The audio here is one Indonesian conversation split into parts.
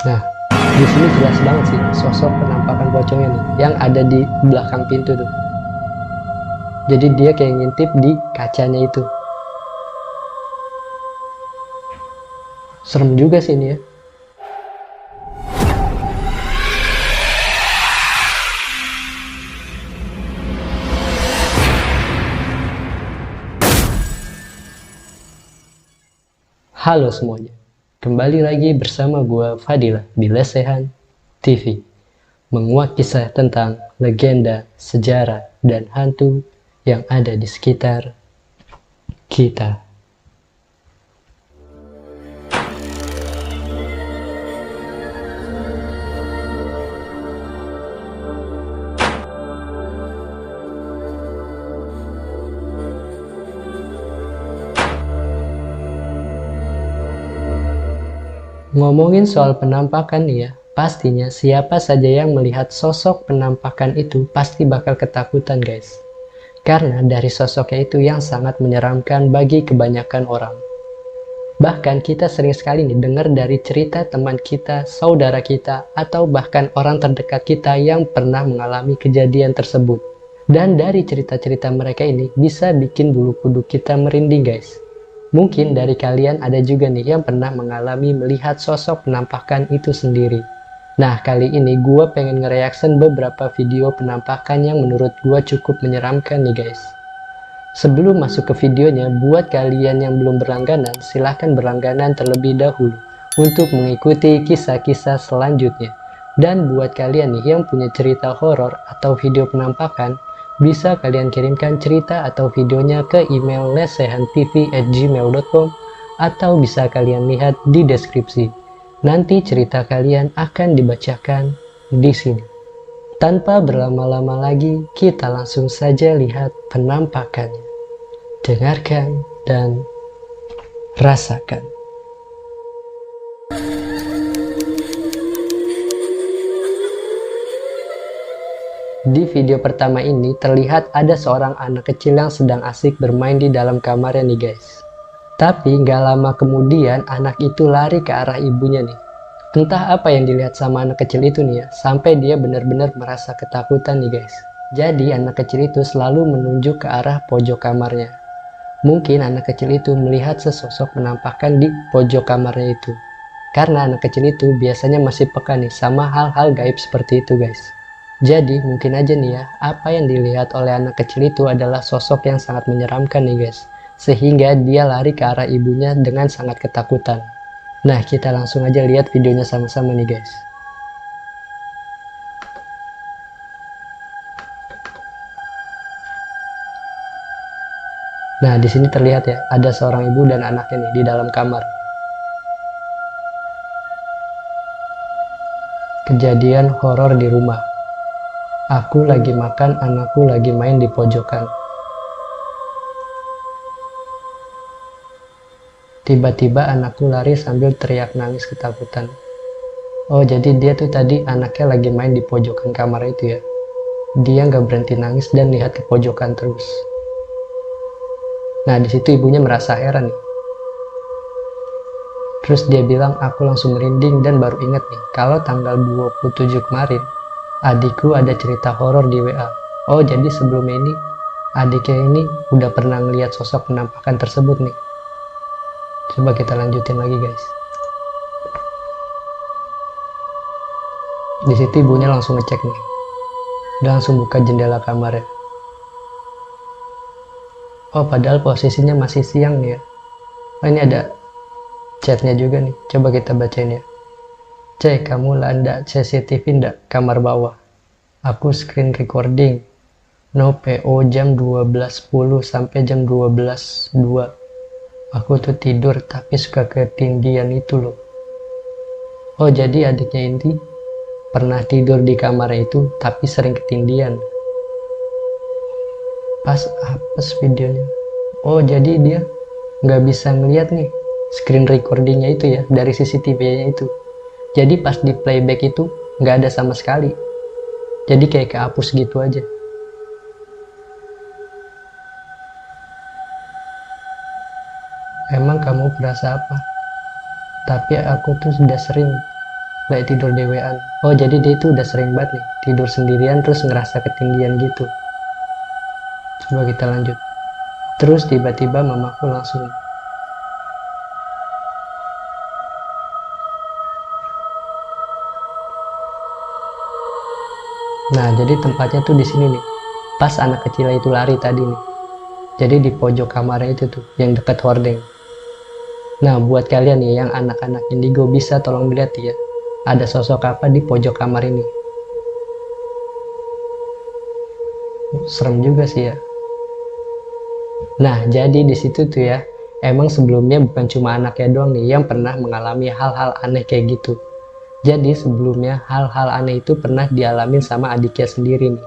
Nah, di sini jelas banget sih sosok penampakan pocongnya nih yang ada di belakang pintu tuh. Jadi dia kayak ngintip di kacanya itu. Serem juga sih ini ya. Halo semuanya, kembali lagi bersama gue Fadila di Lesehan TV, menguak kisah tentang legenda, sejarah, dan hantu yang ada di sekitar kita. Ngomongin soal penampakan nih ya, pastinya siapa saja yang melihat sosok penampakan itu pasti bakal ketakutan guys. Karena dari sosoknya itu yang sangat menyeramkan bagi kebanyakan orang. Bahkan kita sering sekali nih dengar dari cerita teman kita, saudara kita, atau bahkan orang terdekat kita yang pernah mengalami kejadian tersebut. Dan dari cerita-cerita mereka ini bisa bikin bulu kuduk kita merinding guys. Mungkin dari kalian ada juga nih yang pernah mengalami melihat sosok penampakan itu sendiri. Nah, kali ini gue pengen nge-reaction beberapa video penampakan yang menurut gue cukup menyeramkan nih guys. Sebelum masuk ke videonya, buat kalian yang belum berlangganan, silahkan berlangganan terlebih dahulu untuk mengikuti kisah-kisah selanjutnya. Dan buat kalian nih yang punya cerita horor atau video penampakan, bisa kalian kirimkan cerita atau videonya ke email lesehantv@gmail.com atau bisa kalian lihat di deskripsi. Nanti cerita kalian akan dibacakan di sini. Tanpa berlama-lama lagi, kita langsung saja lihat penampakannya. Dengarkan dan rasakan. Di video pertama ini terlihat ada seorang anak kecil yang sedang asik bermain di dalam kamarnya nih guys. Tapi gak lama kemudian anak itu lari ke arah ibunya nih. Entah apa yang dilihat sama anak kecil itu nih ya, sampai dia benar-benar merasa ketakutan nih guys. Jadi anak kecil itu selalu menunjuk ke arah pojok kamarnya. Mungkin anak kecil itu melihat sesosok penampakan di pojok kamarnya itu. Karena anak kecil itu biasanya masih peka nih sama hal-hal gaib seperti itu guys. Jadi mungkin aja nih ya, apa yang dilihat oleh anak kecil itu adalah sosok yang sangat menyeramkan nih guys. Sehingga dia lari ke arah ibunya dengan sangat ketakutan. Nah, kita langsung aja lihat videonya sama-sama nih guys. Nah, di sini terlihat ya, ada seorang ibu dan anaknya nih di dalam kamar. Kejadian horor di rumah. Aku lagi makan, anakku lagi main di pojokan. Tiba-tiba anakku lari sambil teriak nangis ketakutan. Oh, jadi dia tuh tadi anaknya lagi main di pojokan kamar itu ya. Dia nggak berhenti nangis dan lihat ke pojokan terus. Nah, di situ ibunya merasa heran nih. Terus dia bilang, aku langsung merinding dan baru inget nih, kalau tanggal 27 kemarin, adikku ada cerita horor di WA. Oh, jadi sebelumnya ini, adiknya ini udah pernah ngeliat sosok penampakan tersebut nih. Coba kita lanjutin lagi guys. Di situ ibunya langsung ngecek nih. Dia langsung buka jendela kamarnya. Oh, padahal posisinya masih siang nih ya. Oh, ini ada chatnya juga nih. Coba kita bacain ya. Cek, kamu landa CCTV ndak kamar bawah? Aku screen recording. No PO jam 12.10 sampai jam 12.02. Aku tuh tidur tapi suka ketinggian itu loh. Oh, jadi adiknya Inti pernah tidur di kamar itu tapi sering ketindihan. Pas apes videonya. Oh, jadi dia nggak bisa ngeliat nih screen recordingnya itu ya dari CCTV-nya itu. Jadi pas di playback itu nggak ada sama sekali. Jadi kayak kehapus gitu aja. Emang kamu berasa apa? Tapi aku tuh sudah sering Kayak tidur dewean. Oh, jadi dia itu udah sering banget nih tidur sendirian terus ngerasa ketinggian gitu. Coba kita lanjut. Terus tiba-tiba mamaku langsung, nah jadi tempatnya tuh di sini nih. Pas anak kecil itu lari tadi nih. Jadi di pojok kamarnya itu tuh, yang dekat hordeng. Nah, buat kalian nih yang anak-anak indigo bisa tolong dilihat ya. Ada sosok apa di pojok kamar ini? Serem juga sih ya. Nah, jadi di situ tuh ya, emang sebelumnya bukan cuma anaknya doang nih yang pernah mengalami hal-hal aneh kayak gitu. Jadi sebelumnya hal-hal aneh itu pernah dialamin sama adiknya sendiri nih.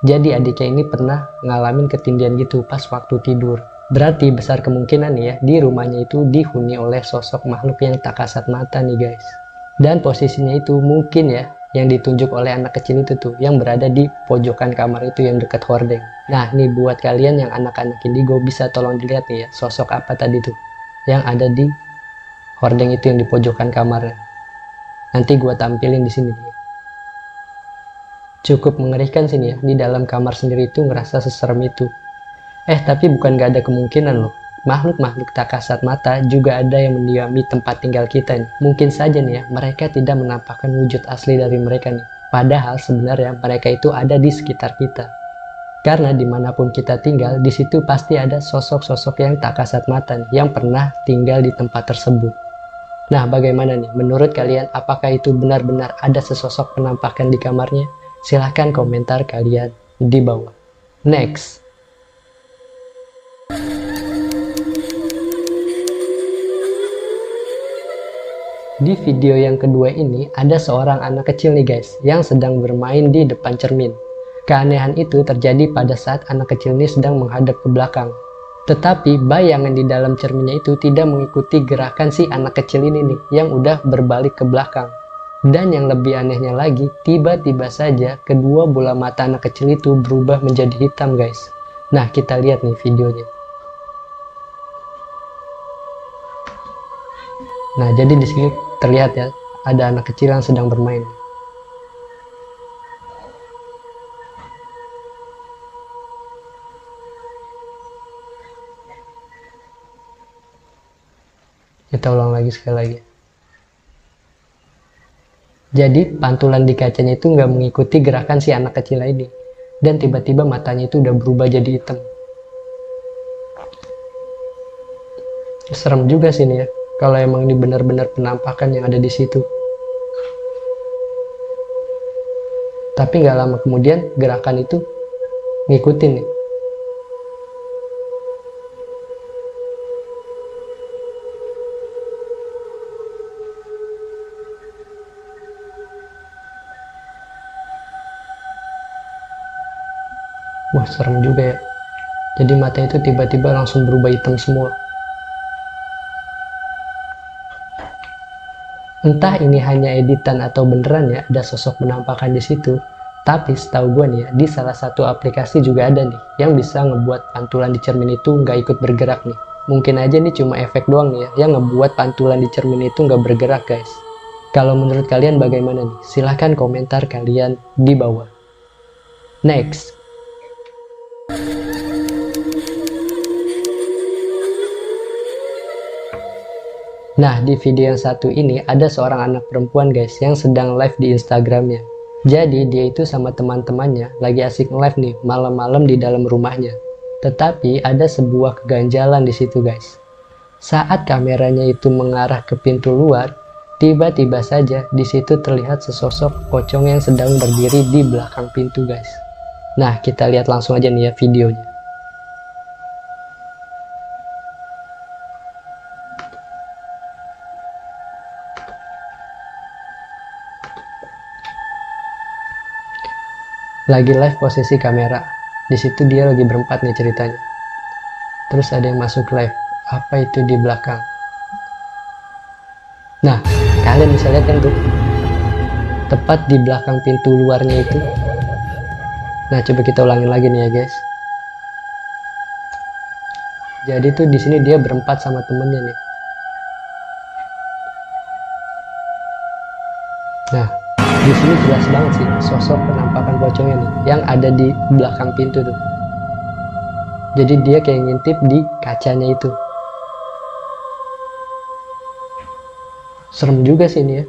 Jadi adiknya ini pernah ngalamin ketindihan gitu pas waktu tidur. Berarti besar kemungkinan ya di rumahnya itu dihuni oleh sosok makhluk yang tak kasat mata nih guys. Dan posisinya itu mungkin ya yang ditunjuk oleh anak kecil itu tuh yang berada di pojokan kamar itu yang dekat hordeng. Nah nih buat kalian yang anak-anak indigo bisa tolong dilihat nih ya sosok apa tadi tuh yang ada di hordeng itu yang di pojokan kamarnya. Nanti gua tampilin di sini nih. Cukup mengerikan sini ya, di dalam kamar sendiri itu ngerasa seserem itu. Tapi bukan gak ada kemungkinan loh. Makhluk-makhluk tak kasat mata juga ada yang mendiami tempat tinggal kita nih. Mungkin saja nih ya, mereka tidak menampakkan wujud asli dari mereka nih. Padahal sebenarnya mereka itu ada di sekitar kita. Karena dimanapun kita tinggal, di situ pasti ada sosok-sosok yang tak kasat mata nih, yang pernah tinggal di tempat tersebut. Nah, bagaimana nih? Menurut kalian, apakah itu benar-benar ada sesosok penampakan di kamarnya? Silahkan komentar kalian di bawah. Next. Di video yang kedua ini, ada seorang anak kecil nih guys, yang sedang bermain di depan cermin. Keanehan itu terjadi pada saat anak kecil ini sedang menghadap ke belakang. Tetapi bayangan di dalam cerminnya itu tidak mengikuti gerakan si anak kecil ini nih, yang udah berbalik ke belakang. Dan yang lebih anehnya lagi, tiba-tiba saja kedua bola mata anak kecil itu berubah menjadi hitam guys. Nah, kita lihat nih videonya. Nah, jadi di sini terlihat ya, ada anak kecil yang sedang bermain. Kita ulang lagi sekali lagi. Jadi pantulan di kacanya itu nggak mengikuti gerakan si anak kecil ini. Dan tiba-tiba matanya itu udah berubah jadi hitam. Serem juga sih nih ya, kalau emang ini benar-benar penampakan yang ada di situ. Tapi nggak lama kemudian gerakan itu ngikutin nih. Wah, serem juga ya. Jadi mata itu tiba-tiba langsung berubah hitam semua. Entah ini hanya editan atau beneran ya ada sosok penampakan di situ. Tapi setahu gue nih ya, di salah satu aplikasi juga ada nih yang bisa ngebuat pantulan di cermin itu nggak ikut bergerak nih. Mungkin aja nih cuma efek doang nih ya, yang ngebuat pantulan di cermin itu nggak bergerak guys. Kalau menurut kalian bagaimana nih? Silahkan komentar kalian di bawah. Next. Nah, di video yang satu ini ada seorang anak perempuan guys yang sedang live di Instagramnya. Jadi dia itu sama teman-temannya lagi asik live nih malam-malam di dalam rumahnya. Tetapi ada sebuah keganjalan di situ guys. Saat kameranya itu mengarah ke pintu luar, tiba-tiba saja di situ terlihat sesosok pocong yang sedang berdiri di belakang pintu guys. Nah, kita lihat langsung aja nih ya videonya. Lagi live posisi kamera. Di situ dia lagi berempat nih ceritanya. Terus ada yang masuk live. Apa itu di belakang? Nah, kalian bisa lihat kan tuh. Tepat di belakang pintu luarnya itu. Nah, coba kita ulangin lagi nih ya, guys. Jadi tuh di sini dia berempat sama temennya nih. Nah, di sini jelas banget sih sosok penampakan pocongnya nih yang ada di belakang pintu tuh. Jadi dia kayak ngintip di kacanya itu. Serem juga sih ini ya.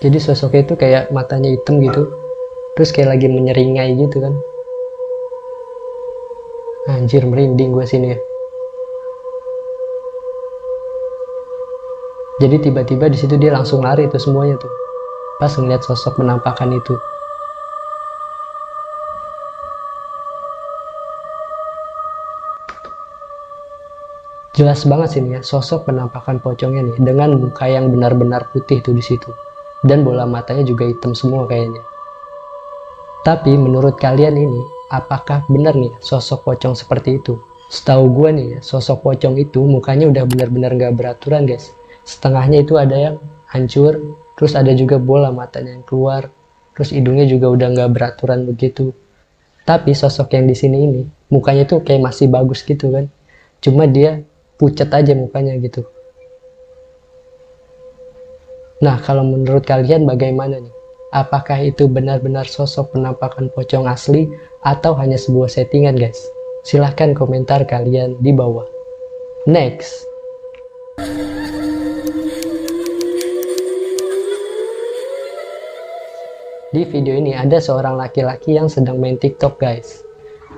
Jadi sosoknya itu kayak matanya hitam gitu, terus kayak lagi menyeringai gitu kan. Anjir, merinding gue sini ya. Jadi tiba-tiba di situ dia langsung lari tuh semuanya tuh, pas ngeliat sosok penampakan itu. Jelas banget sih nih ya, sosok penampakan pocongnya nih dengan muka yang benar-benar putih tuh di situ, dan bola matanya juga hitam semua kayaknya. Tapi menurut kalian ini, apakah benar nih sosok pocong seperti itu? Setahu gue nih ya, sosok pocong itu mukanya udah benar-benar gak beraturan guys. Setengahnya itu ada yang hancur, terus ada juga bola matanya yang keluar, terus hidungnya juga udah gak beraturan begitu. Tapi sosok yang di sini ini, mukanya tuh kayak masih bagus gitu kan. Cuma dia pucat aja mukanya gitu. Nah, kalau menurut kalian bagaimana nih? Apakah itu benar-benar sosok penampakan pocong asli atau hanya sebuah settingan guys? Silahkan komentar kalian di bawah. Next. Di video ini ada seorang laki-laki yang sedang main TikTok guys.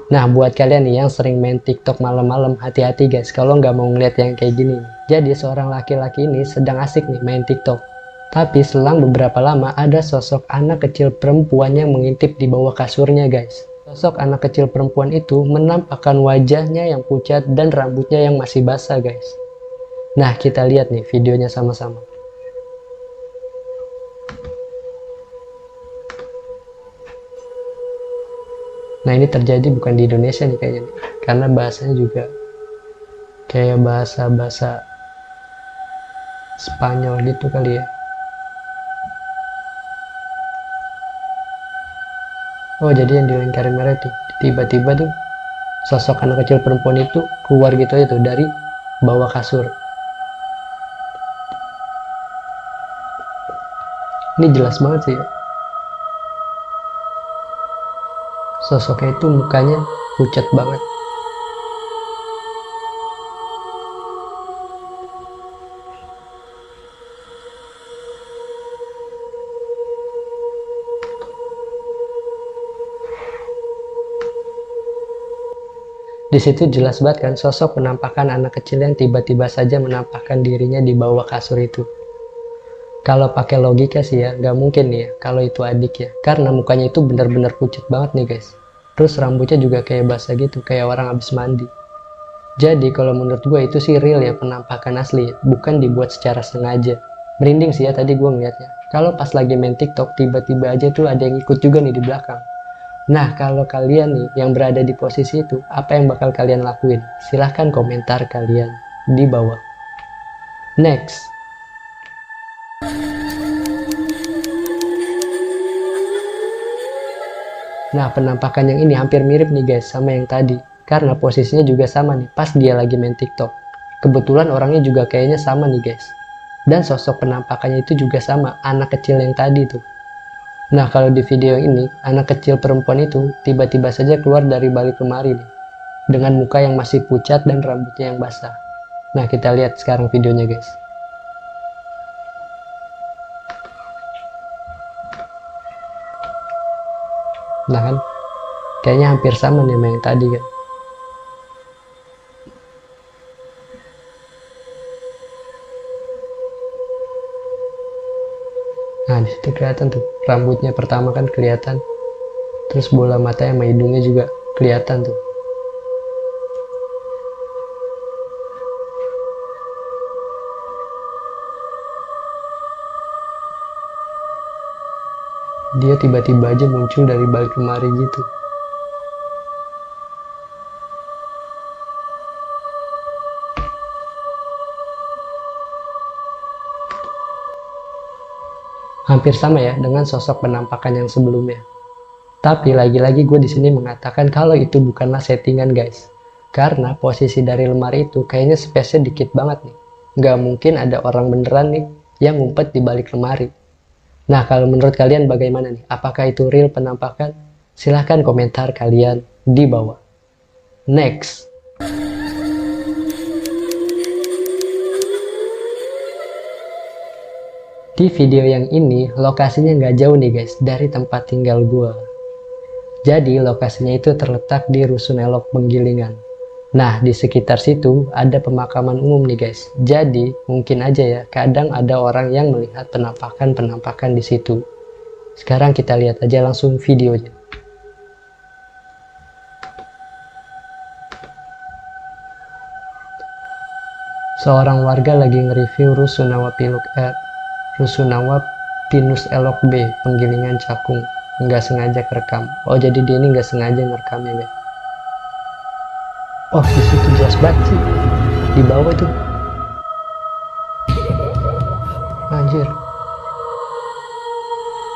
Nah, buat kalian nih yang sering main TikTok malam-malam, hati-hati guys kalau nggak mau ngeliat yang kayak gini. Jadi seorang laki-laki ini sedang asik nih main TikTok. Tapi selang beberapa lama ada sosok anak kecil perempuan yang mengintip di bawah kasurnya guys. Sosok anak kecil perempuan itu menampakkan wajahnya yang pucat dan rambutnya yang masih basah guys. Nah, kita lihat nih videonya sama-sama. Nah, ini terjadi bukan di Indonesia nih kayaknya nih. Karena bahasanya juga kayak bahasa-bahasa Spanyol gitu kali ya. Oh, jadi yang dilingkari merah tuh tiba-tiba tuh sosok anak kecil perempuan itu keluar gitu aja tuh dari bawah kasur. Ini jelas banget sih ya. Sosoknya itu mukanya pucat banget. Di situ jelas banget kan sosok penampakan anak kecil yang tiba-tiba saja menampakkan dirinya di bawah kasur itu. Kalau pakai logika sih ya, nggak mungkin nih ya kalau itu adik ya. Karena mukanya itu benar-benar pucat banget nih guys. Terus rambutnya juga kayak basah gitu, kayak orang habis mandi. Jadi kalau menurut gue itu sih real ya, penampakan asli ya, bukan dibuat secara sengaja. Merinding sih ya tadi gue ngeliatnya. Kalau pas lagi main TikTok, tiba-tiba aja tuh ada yang ikut juga nih di belakang. Nah, kalau kalian nih yang berada di posisi itu, apa yang bakal kalian lakuin? Silahkan komentar kalian di bawah. Next. Nah, penampakan yang ini hampir mirip nih guys sama yang tadi. Karena posisinya juga sama nih pas dia lagi main TikTok. Kebetulan orangnya juga kayaknya sama nih guys. Dan sosok penampakannya itu juga sama, anak kecil yang tadi tuh. Nah, kalau di video ini, anak kecil perempuan itu tiba-tiba saja keluar dari balik lemari nih, dengan muka yang masih pucat dan rambutnya yang basah. Nah, kita lihat sekarang videonya guys. Nah kan, kayaknya hampir sama nih sama yang tadi kan. Nah, di situ kelihatan tuh rambutnya pertama kan kelihatan, terus bola matanya sama hidungnya juga kelihatan tuh. Dia tiba-tiba aja muncul dari balik lemari gitu. Hampir sama ya dengan sosok penampakan yang sebelumnya. Tapi lagi-lagi gue di sini mengatakan kalau itu bukanlah settingan guys. Karena posisi dari lemari itu kayaknya space-nya dikit banget nih. Nggak mungkin ada orang beneran nih yang ngumpet di balik lemari. Nah, kalau menurut kalian bagaimana nih? Apakah itu real penampakan? Silahkan komentar kalian di bawah. Next. Di video yang ini, lokasinya nggak jauh nih guys dari tempat tinggal gua. Jadi lokasinya itu terletak di Rusun Elok Penggilingan. Nah, di sekitar situ ada pemakaman umum nih guys. Jadi mungkin aja ya, kadang ada orang yang melihat penampakan-penampakan di situ. Sekarang kita lihat aja langsung videonya. Seorang warga lagi nge-review Rusunawa Pinus Elok B, Penggilingan Cakung. Nggak sengaja kerekam. Oh, jadi dia ini nggak sengaja ngerekamnya guys. Oh, di situ jelas banget sih. Di bawah itu. Anjir.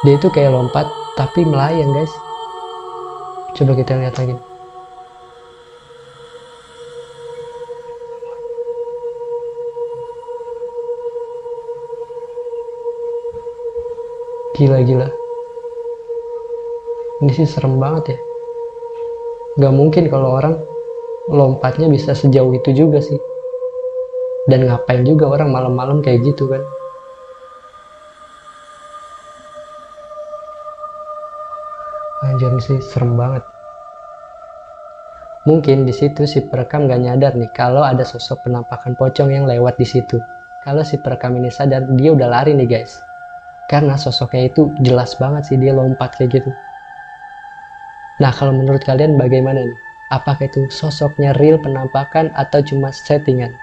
Dia itu kayak lompat tapi melayang guys. Coba kita lihat lagi. Gila-gila. Ini sih serem banget ya. Gak mungkin kalau orang lompatnya bisa sejauh itu juga sih. Dan ngapain juga orang malam-malam kayak gitu kan. Anjir sih serem banget. Mungkin di situ si perekam gak nyadar nih kalau ada sosok penampakan pocong yang lewat di situ. Kalau si perekam ini sadar, dia udah lari nih guys. Karena sosoknya itu jelas banget sih dia lompat kayak gitu. Nah, kalau menurut kalian bagaimana nih? Apakah itu sosoknya real penampakan atau cuma settingan?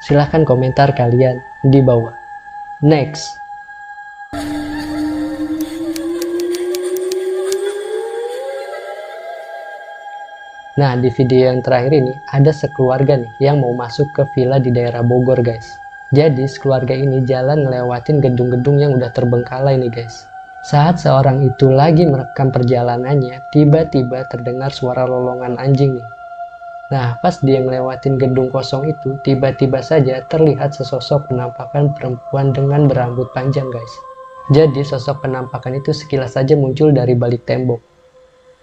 Silahkan komentar kalian di bawah. Next. Nah, di video yang terakhir ini ada sekeluarga nih yang mau masuk ke villa di daerah Bogor guys. Jadi sekeluarga ini jalan ngelewatin gedung-gedung yang udah terbengkalai nih guys. Saat seorang itu lagi merekam perjalanannya, tiba-tiba terdengar suara lolongan anjing nih. Nah, pas dia ngelewatin gedung kosong itu, tiba-tiba saja terlihat sesosok penampakan perempuan dengan berambut panjang guys. Jadi sosok penampakan itu sekilas saja muncul dari balik tembok.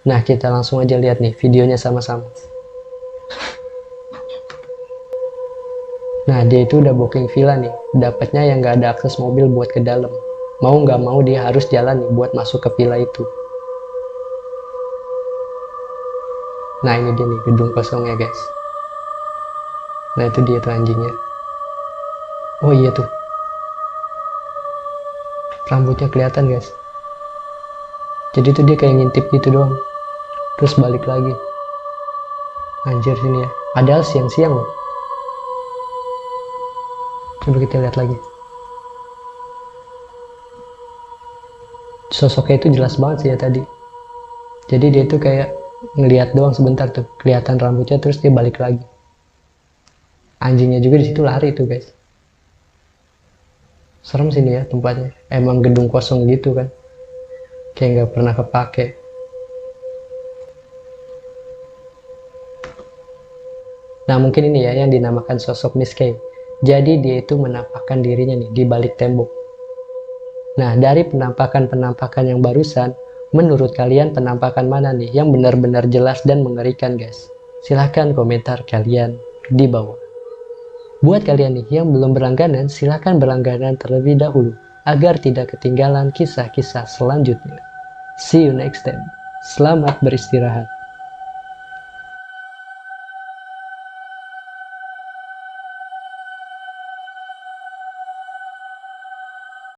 Nah, kita langsung aja lihat nih videonya sama-sama. Nah, dia itu udah booking villa nih, dapatnya yang gak ada akses mobil buat ke dalam. Mau nggak mau dia harus jalan nih buat masuk ke villa itu. Nah, ini dia nih gedung kosongnya guys. Nah, itu dia tuh anjingnya. Oh iya tuh, rambutnya kelihatan guys. Jadi tuh dia kayak ngintip gitu doang, terus balik lagi. Anjir sini ya, padahal siang-siang loh. Coba kita lihat lagi. Sosoknya itu jelas banget sih ya tadi. Jadi dia tuh kayak ngelihat doang sebentar tuh, kelihatan rambutnya, terus dia balik lagi. Anjingnya juga di situ lari tuh guys. Serem sini ya tempatnya. Emang gedung kosong gitu kan, kayak nggak pernah kepake. Nah, mungkin ini ya yang dinamakan sosok Miss K. Jadi dia itu menampakkan dirinya nih di balik tembok. Nah, dari penampakan-penampakan yang barusan, menurut kalian penampakan mana nih yang benar-benar jelas dan mengerikan guys? Silahkan komentar kalian di bawah. Buat kalian nih yang belum berlangganan, silahkan berlangganan terlebih dahulu agar tidak ketinggalan kisah-kisah selanjutnya. See you next time. Selamat beristirahat.